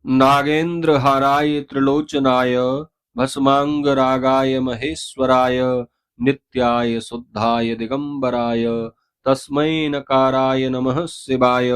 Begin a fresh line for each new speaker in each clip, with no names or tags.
नागेन्द्रहाराय त्रिलोचनाय भस्मांगरागाय महेश्वराय नित्याय शुद्धाय दिगंबराय तस्मै नकाराय नमः शिवाय।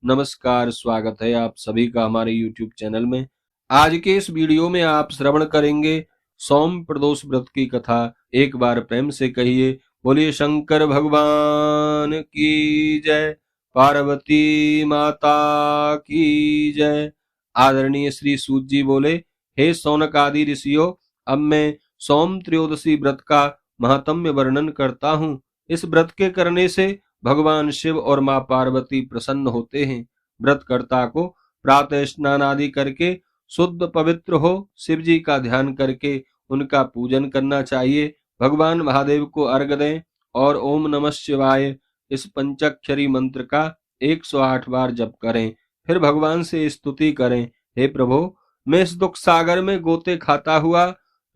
नमस्कार, स्वागत है आप सभी का हमारे YouTube चैनल में। आज के इस वीडियो में आप श्रवण करेंगे सोम प्रदोष व्रत की कथा। एक बार प्रेम से कहिए, बोलिए शंकर भगवान की जय, पार्वती माता की जय। आदरणीय श्री सूत जी बोले, हे सौनक आदि ऋषियों, अब मैं सोम त्रयोदशी व्रत का महात्म्य वर्णन करता हूँ। इस व्रत के करने से भगवान शिव और माँ पार्वती प्रसन्न होते हैं। व्रतकर्ता को प्रातः स्नान आदि करके शुद्ध पवित्र हो शिव जी का ध्यान करके उनका पूजन करना चाहिए। भगवान महादेव को अर्घ दें और ओम नमः शिवाय इस पंचाक्षरी मंत्र का 108 बार जप करें। फिर भगवान से स्तुति करें, हे प्रभु, मैं इस दुख सागर में गोते खाता हुआ,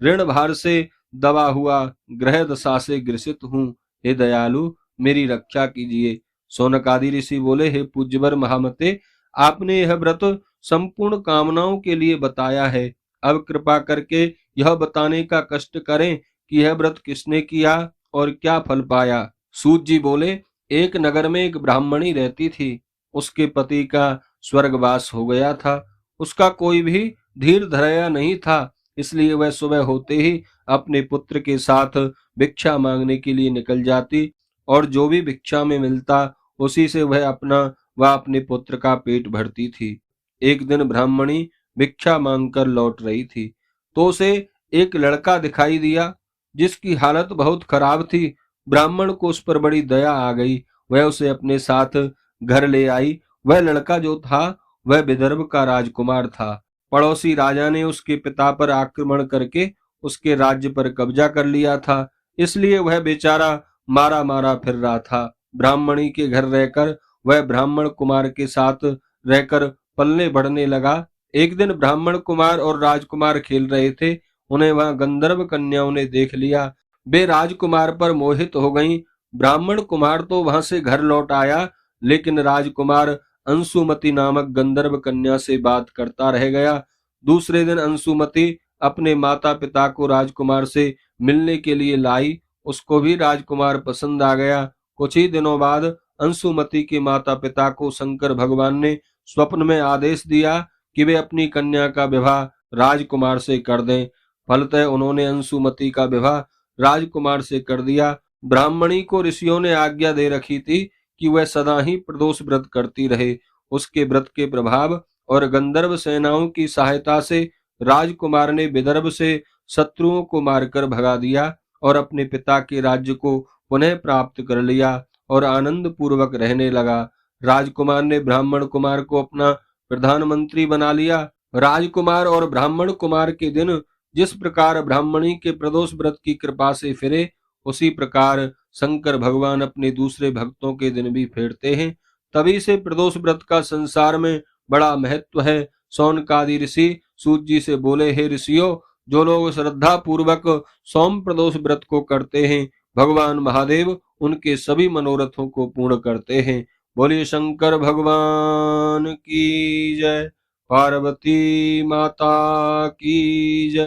ऋण भार से दबा हुआ, ग्रह दशा से ग्रसित हूँ। हे दयालु, मेरी रक्षा कीजिए। सौनकादि ऋषि बोले, हे पूज्यवर महामते, आपने यह व्रत संपूर्ण कामनाओं के लिए बताया है। अब कृपा करके यह बताने का कष्ट करें कि यह व्रत किसने किया और क्या फल पाया। सूत जी बोले, एक नगर में एक ब्राह्मणी रहती थी। उसके पति का स्वर्गवास हो गया था। उसका कोई भी धीर धैर्य नहीं था, इसलिए वह सुबह होते ही अपने पुत्र के साथ भिक्षा मांगने के लिए निकल जाती और जो भी भिक्षा में मिलता उसी से वह अपने पुत्र का पेट भरती थी। एक दिन ब्राह्मणी भिक्षा मांगकर लौट रही थी तो उसे एक लड़का दिखाई दिया जिसकी हालत बहुत खराब थी। ब्राह्मण को उस पर बड़ी दया आ गई। वह उसे अपने साथ घर ले आई। वह लड़का जो था वह विदर्भ का राजकुमार था। पड़ोसी राजा ने उसके पिता पर आक्रमण करके उसके राज्य पर कब्जा कर लिया था, इसलिए वह बेचारा मारा मारा फिर रहा था। ब्राह्मणी के घर रहकर वह ब्राह्मण कुमार के साथ रहकर पलने बढ़ने लगा। एक दिन ब्राह्मण कुमार और राजकुमार खेल रहे थे। उन्हें वहां गंधर्व कन्याओं ने देख लिया। वे राजकुमार पर मोहित हो गईं। ब्राह्मण कुमार तो वहां से घर लौट आया, लेकिन राजकुमार अंशुमति नामक गंधर्व कन्या से बात करता रह गया। दूसरे दिन अंशुमति अपने माता पिता को राजकुमार से मिलने के लिए लाई। उसको भी राजकुमार पसंद आ गया। कुछ ही दिनों बाद अंशुमति के माता पिता को शंकर भगवान ने स्वप्न में आदेश दिया कि वे अपनी कन्या का विवाह राजकुमार से कर दें। फलतः उन्होंने अंशुमति का विवाह राजकुमार से कर दिया। ब्राह्मणी को ऋषियों ने आज्ञा दे रखी थी कि वह सदा ही प्रदोष व्रत करती रहे। उसके व्रत के प्रभाव और गंधर्व सेनाओं की सहायता से राजकुमार ने विदर्भ से शत्रुओं को मारकर भगा दिया और अपने पिता के राज्य को पुनः प्राप्त कर लिया और आनंद पूर्वक रहने लगा। राजकुमार ने ब्राह्मण कुमार को अपना प्रधानमंत्री बना लिया। राजकुमार और ब्राह्मण कुमार के दिन जिस प्रकार ब्राह्मणी के प्रदोष व्रत की कृपा से फिरे, उसी प्रकार शंकर भगवान अपने दूसरे भक्तों के दिन भी फेरते हैं। तभी से प्रदोष व्रत का संसार में बड़ा महत्व है। सौनकादि ऋषि सूत जी से बोले, हे ऋषियों, जो लोग श्रद्धा पूर्वक सोम प्रदोष व्रत को करते हैं, भगवान महादेव उनके सभी मनोरथों को पूर्ण करते हैं। बोलिए शंकर भगवान की जय, पार्वती माता की जय।